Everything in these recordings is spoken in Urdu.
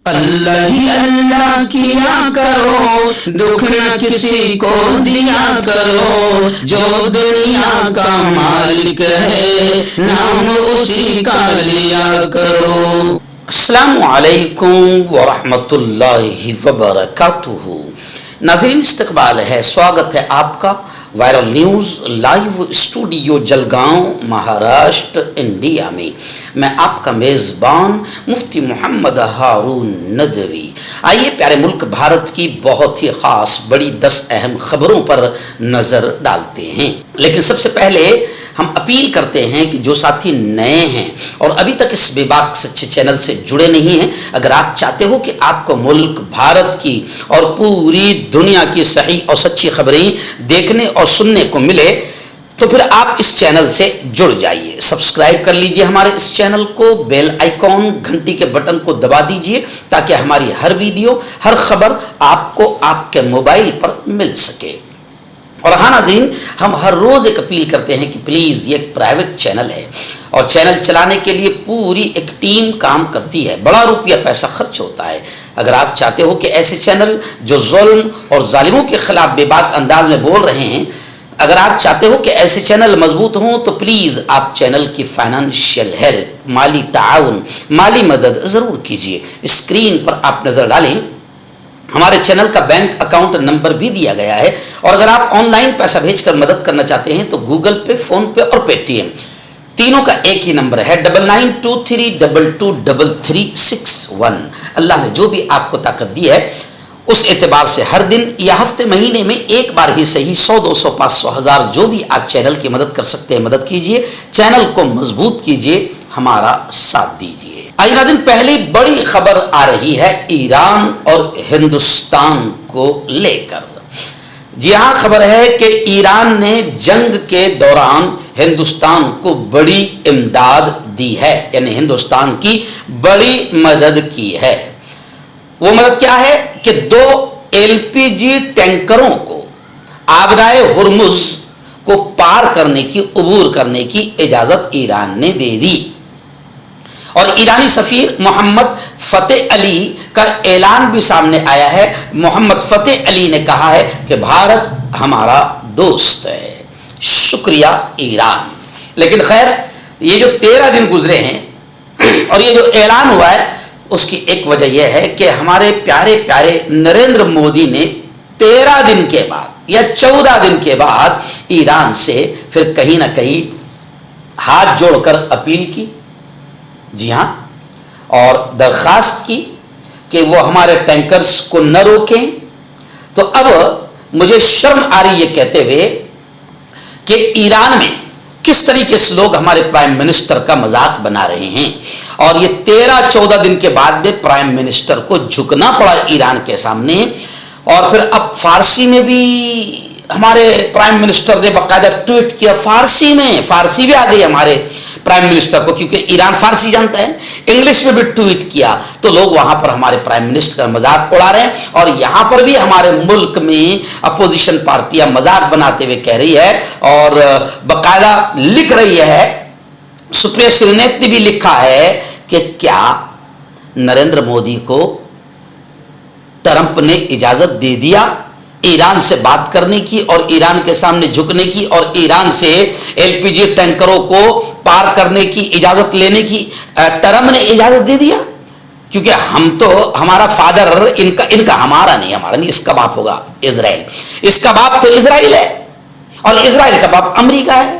اللہ ہی اللہ کیا کرو، دکھ نہ کسی کو دیا کرو، جو دنیا کا مالک ہے نام اسی کا لیا کرو۔ السلام علیکم ورحمۃ اللہ وبرکاتہ۔ ناظرین، استقبال ہے، سواگت ہے آپ کا viral news live studio Jalgaon, Maharashtra, India میں۔ میں آپ کا میزبان مفتی محمد ہارون ندوی۔ آئیے پیارے ملک بھارت کی بہت ہی خاص بڑی 10 اہم خبروں پر نظر ڈالتے ہیں، لیکن سب سے پہلے ہم اپیل کرتے ہیں کہ جو ساتھی نئے ہیں اور ابھی تک اس بے باک سچے چینل سے جڑے نہیں ہیں، اگر آپ چاہتے ہو کہ آپ کو ملک بھارت کی اور پوری دنیا کی صحیح اور سچی خبریں دیکھنے اور سننے کو ملے تو پھر آپ اس چینل سے جڑ جائیے، سبسکرائب کر لیجئے ہمارے اس چینل کو، بیل آئیکن گھنٹی کے بٹن کو دبا دیجئے تاکہ ہماری ہر ویڈیو، ہر خبر آپ کو آپ کے موبائل پر مل سکے۔ اور ہاں ناظرین، ہم ہر روز ایک اپیل کرتے ہیں کہ پلیز یہ ایک پرائیویٹ چینل ہے اور چینل چلانے کے لیے پوری ایک ٹیم کام کرتی ہے، بڑا روپیہ پیسہ خرچ ہوتا ہے۔ اگر آپ چاہتے ہو کہ ایسے چینل جو ظلم اور ظالموں کے خلاف بے باک انداز میں بول رہے ہیں، اگر آپ چاہتے ہو کہ ایسے چینل مضبوط ہوں تو پلیز آپ چینل کی فائنانشیل ہیلپ، مالی تعاون، مالی مدد ضرور کیجیے۔ اسکرین پر آپ نظر ڈالیں، ہمارے چینل کا بینک اکاؤنٹ نمبر بھی دیا گیا ہے، اور اگر آپ آن لائن پیسہ بھیج کر مدد کرنا چاہتے ہیں تو گوگل پے، فون پے اور پے ٹی ایم تینوں کا ایک ہی نمبر ہے 9923223361۔ اللہ نے جو بھی آپ کو طاقت دی ہے اس اعتبار سے ہر دن یا ہفتے مہینے میں ایک بار ہی صحیح 100 200 500 1000 جو بھی آپ چینل کی مدد کر سکتے ہیں مدد کیجئے، چینل کو مضبوط کیجئے، ہمارا ساتھ دیجئے۔ آئیے ناظرین، پہلی بڑی خبر آ رہی ہے ایران اور ہندوستان کو لے کر۔ جی ہاں، خبر ہے کہ ایران نے جنگ کے دوران ہندوستان کو بڑی امداد دی ہے، یعنی ہندوستان کی بڑی مدد کی ہے۔ وہ مدد کیا ہے کہ 2 LPG ٹینکروں کو آبرائے ہرمز کو پار کرنے کی، عبور کرنے کی اجازت ایران نے دے دی، اور ایرانی سفیر محمد فتح علی کا اعلان بھی سامنے آیا ہے۔ محمد فتح علی نے کہا ہے کہ بھارت ہمارا دوست ہے، شکریہ ایران۔ لیکن خیر، یہ جو 13 دن گزرے ہیں اور یہ جو اعلان ہوا ہے اس کی ایک وجہ یہ ہے کہ ہمارے پیارے پیارے نریندر مودی نے 13 دن کے بعد یا 14 دن کے بعد ایران سے پھر کہیں نہ کہیں ہاتھ جوڑ کر اپیل کی، جی ہاں، اور درخواست کی کہ وہ ہمارے ٹینکرز کو نہ روکیں۔ تو اب مجھے شرم آ رہی ہے کہتے ہوئے کہ ایران میں کس طریقے سے لوگ ہمارے پرائم منسٹر کا مذاق بنا رہے ہیں، اور یہ 13-14 دن کے بعد میں پرائم منسٹر کو جھکنا پڑا ایران کے سامنے، اور پھر اب فارسی میں بھی ہمارے پرائم منسٹر نے باقاعدہ ٹویٹ کیا، فارسی بھی آ گئی ہمارے پرائم منسٹر کو، کیونکہ ایران فارسی جانتا ہے، انگلش میں بھی ٹویٹ کیا، تو لوگ وہاں پر ہمارے پرائم منسٹر کا مذاق اڑا رہے ہیں، اور یہاں پر بھی ہمارے ملک میں اپوزیشن پارٹیاں مذاق بناتے ہوئے کہہ رہی ہے اور باقاعدہ لکھ رہی ہے، سپریہ سرنیت نے بھی لکھا ہے کہ کیا نریندر مودی کو ٹرمپ نے اجازت دے دیا ایران سے بات کرنے کی اور ایران کے سامنے جھکنے کی اور ایران سے LPG ٹینکروں کو پار کرنے کی اجازت لینے کی؟ ٹرمپ نے اجازت دے دیا، کیونکہ ہم تو، ہمارا فادر ان کا ہمارا نہیں، اس کا باپ ہوگا اسرائیل، اس کا باپ تو اسرائیل ہے، اور اسرائیل کا باپ امریکہ ہے۔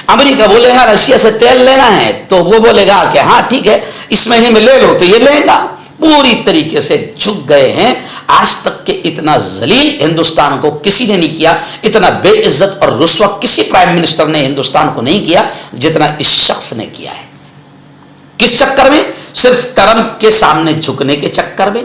امریکہ بولے گا رشیا سے تیل لینا ہے تو وہ بولے گا کہ ہاں ٹھیک ہے، اس مہینے میں لے لو، تو یہ لے گا۔ پوری طریقے سے جھک گئے ہیں۔ آج تک کہ اتنا ذلیل ہندوستان کو کسی نے نہیں کیا، اتنا بے عزت اور رسوا کسی پرائم منسٹر نے ہندوستان کو نہیں کیا جتنا اس شخص نے کیا ہے۔ کس چکر میں؟ صرف ٹرمپ کے سامنے جھکنے کے چکر میں،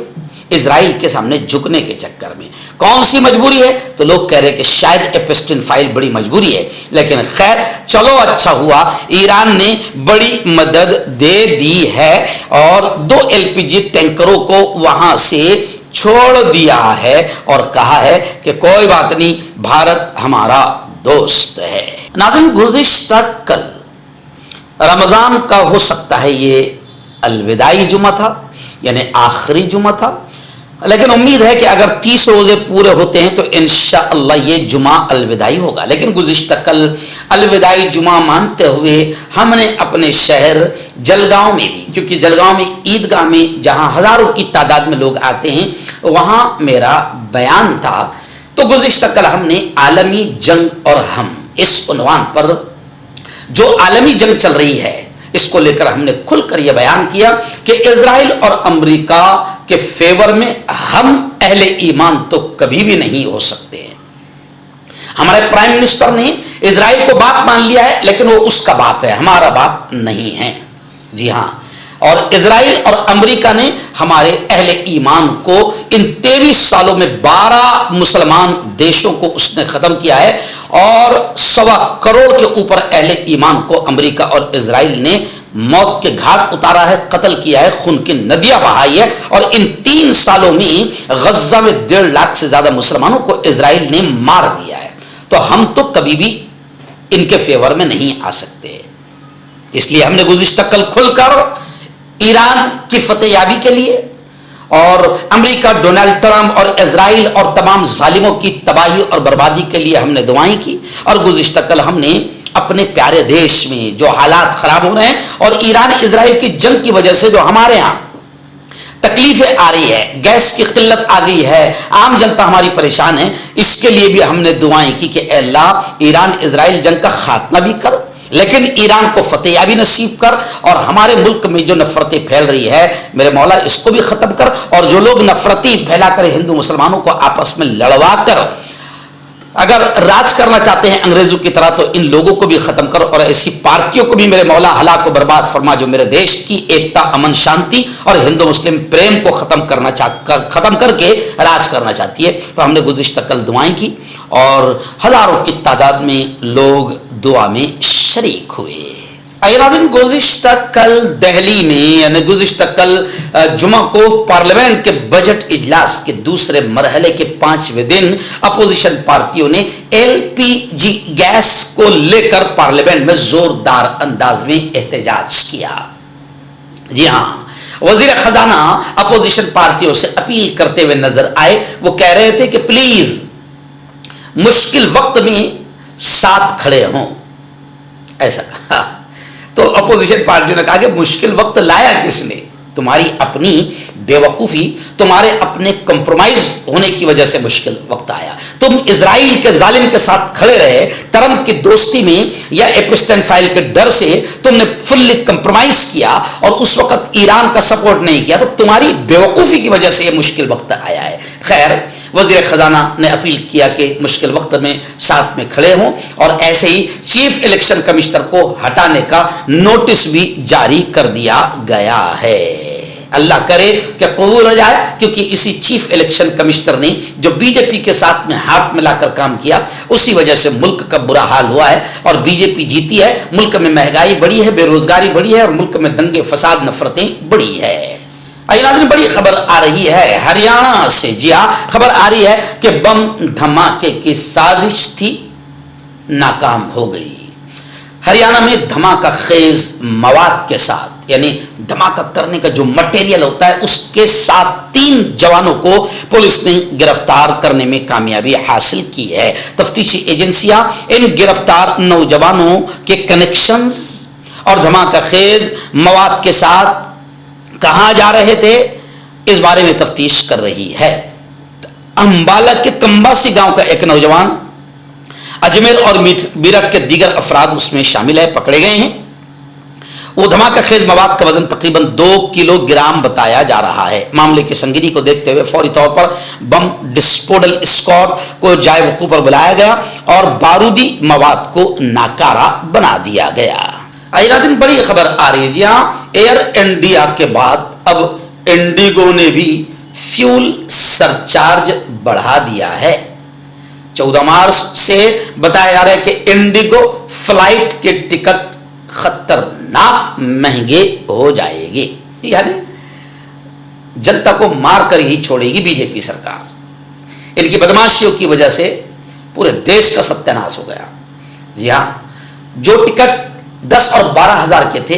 اسرائیل کے سامنے جھکنے کے چکر میں۔ کون سی مجبوری ہے؟ تو لوگ کہہ رہے کہ شاید ایپسٹین فائل بڑی مجبوری ہے، لیکن خیر چلو اچھا ہوا ایران نے بڑی مدد دے دی ہے اور 2 LPG ٹینکروں کو وہاں سے چھوڑ دیا ہے اور کہا ہے کہ کوئی بات نہیں، بھارت ہمارا دوست ہے۔ ناظرین، گزشتہ کل رمضان کا ہو سکتا ہے یہ الوداعی جمعہ تھا یعنی آخری جمعہ تھا، لیکن امید ہے کہ اگر 30 روزے پورے ہوتے ہیں تو انشاءاللہ یہ جمعہ الوداعی ہوگا. لیکن گزشتہ کل الوداعی جمعہ مانتے ہوئے ہم نے اپنے شہر جلگاؤں میں بھی، کیونکہ جلگاؤں میں عیدگاہ میں جہاں ہزاروں کی تعداد میں لوگ آتے ہیں وہاں میرا بیان تھا، تو گزشتہ کل ہم نے عالمی جنگ اور ہم اس عنوان پر جو عالمی جنگ چل رہی ہے اس کو لے کر ہم نے کھل کر یہ بیان کیا کہ اسرائیل اور امریکہ کے فیور میں ہم اہل ایمان تو کبھی بھی نہیں ہو سکتے ہیں. ہمارے پرائم منسٹر نے اسرائیل کو باپ مان لیا ہے لیکن وہ اس کا باپ ہے، ہمارا باپ نہیں ہے. جی ہاں، اور اسرائیل اور امریکہ نے ہمارے اہل ایمان کو ان 23 سالوں میں 12 مسلمان دیشوں کو اس نے ختم کیا ہے، اور 1.25 کروڑ کے اوپر اہل ایمان کو امریکہ اور اسرائیل نے موت کے گھاٹ اتارا ہے، قتل کیا ہے، خون کی ندیاں بہائی ہے. اور ان 3 سالوں میں غزہ میں 1.5 لاکھ سے زیادہ مسلمانوں کو اسرائیل نے مار دیا ہے. تو ہم تو کبھی بھی ان کے فیور میں نہیں آ سکتے. اس لیے ہم نے گزشتہ کل کھل کر ایران کی فتح یابی کے لیے اور امریکہ، ڈونلڈ ٹرمپ اور اسرائیل اور تمام ظالموں کی تباہی اور بربادی کے لیے ہم نے دعائیں کی. اور گزشتہ کل ہم نے اپنے پیارے دیش میں جو حالات خراب ہو رہے ہیں اور ایران اسرائیل کی جنگ کی وجہ سے جو ہمارے ہاں تکلیفیں آ رہی ہے، گیس کی قلت آ گئی ہے، عام جنتا ہماری پریشان ہے، اس کے لیے بھی ہم نے دعائیں کی کہ اے اللہ ایران اسرائیل جنگ کا خاتمہ بھی کر، لیکن ایران کو فتح یابی نصیب کر، اور ہمارے ملک میں جو نفرتیں پھیل رہی ہے میرے مولا اس کو بھی ختم کر، اور جو لوگ نفرتی پھیلا کر ہندو مسلمانوں کو آپس میں لڑوا کر اگر راج کرنا چاہتے ہیں انگریزوں کی طرح تو ان لوگوں کو بھی ختم کر، اور ایسی پارٹیوں کو بھی میرے مولا ہلاک و برباد فرما جو میرے دیش کی ایکتا، امن، شانتی اور ہندو مسلم پریم کو ختم کر کے راج کرنا چاہتی ہے. تو ہم نے گزشتہ کل دعائیں کی اور ہزاروں کی تعداد میں لوگ دعا میں شریک ہوئے. ناظرین، گزشتہ کل دہلی میں یعنی گزشتہ کل جمعہ کو پارلیمنٹ کے بجٹ اجلاس کے دوسرے مرحلے کے 5ویں دن اپوزیشن پارٹیوں نے LPG گیس کو لے کر پارلیمنٹ میں زوردار انداز میں احتجاج کیا. جی ہاں، وزیر خزانہ اپوزیشن پارٹیوں سے اپیل کرتے ہوئے نظر آئے. وہ کہہ رہے تھے کہ پلیز مشکل وقت میں ساتھ کھڑے ہوں، ایسا کہا. تو اپوزیشن پارٹیوں نے کہا کہ مشکل وقت لایا کس نے؟ تمہاری اپنی بے وقوفی، تمہارے اپنے کمپرومائز ہونے کی وجہ سے مشکل وقت آیا. تم اسرائیل کے ظالم کے ساتھ کھڑے رہے، ٹرمپ کی دوستی میں یا ایپسٹین فائل کے ڈر سے تم نے فلی کمپرومائز کیا اور اس وقت ایران کا سپورٹ نہیں کیا، تو تمہاری بے وقوفی کی وجہ سے یہ مشکل وقت آیا ہے. خیر، وزیر خزانہ نے اپیل کیا کہ مشکل وقت میں ساتھ میں کھڑے ہوں، اور ایسے ہی چیف الیکشن کمشنر کو ہٹانے کا نوٹس بھی جاری کر دیا گیا ہے. اللہ کرے کہ قبول ہو جائے، کیونکہ اسی چیف الیکشن کمشنر نے جو BJP کے ساتھ میں ہاتھ ملا کر کام کیا اسی وجہ سے ملک کا برا حال ہوا ہے اور BJP جیتی ہے. ملک میں مہنگائی بڑھی ہے، بے روزگاری بڑھی ہے اور ملک میں دنگے فساد نفرتیں بڑھی ہے. ناظرین، بڑی خبر آ رہی ہے ہریانہ سے. جی ہاں، خبر آ رہی ہے کہ بم دھماکے کی سازش تھی، ناکام ہو گئی. ہریانہ میں دھماکہ خیز مواد کے ساتھ یعنی دھماکہ کرنے کا جو مٹیریل ہوتا ہے اس کے ساتھ 3 جوانوں کو پولیس نے گرفتار کرنے میں کامیابی حاصل کی ہے. تفتیشی ایجنسیاں ان گرفتار نوجوانوں کے کنیکشنز اور دھماکہ خیز مواد کے ساتھ کہاں جا رہے تھے اس بارے میں تفتیش کر رہی ہے. امبالہ کے کمباسی گاؤں کا ایک نوجوان، اجمیر اور میرٹھ کے دیگر افراد اس میں شامل ہے، پکڑے گئے ہیں. وہ دھماکہ خیز مواد کا وزن تقریباً 2 کلو گرام بتایا جا رہا ہے. معاملے کی سنگینی کو دیکھتے ہوئے فوری طور پر بم ڈسپوزل اسکواڈ کو جائے وقوع پر بلایا گیا اور بارودی مواد کو ناکارہ بنا دیا گیا. دن بڑی خبر آ رہی ہے. جی ہاں، ایئر انڈیا کے بعد اب انڈیگو نے بھی فیول سرچارج بڑھا دیا ہے. 14 مارچ سے بتایا جا رہا ہے کہ انڈیگو فلائٹ کے ٹکٹ خطرناک مہنگے ہو جائے گی. یعنی جنتا کو مار کر ہی چھوڑے گی BJP سرکار. ان کی بدماشیوں کی وجہ سے پورے دیش کا ستیہ ناش ہو گیا. جی ہاں، جو ٹکٹ 10 اور 12 ہزار کے تھے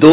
2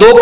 2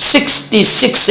66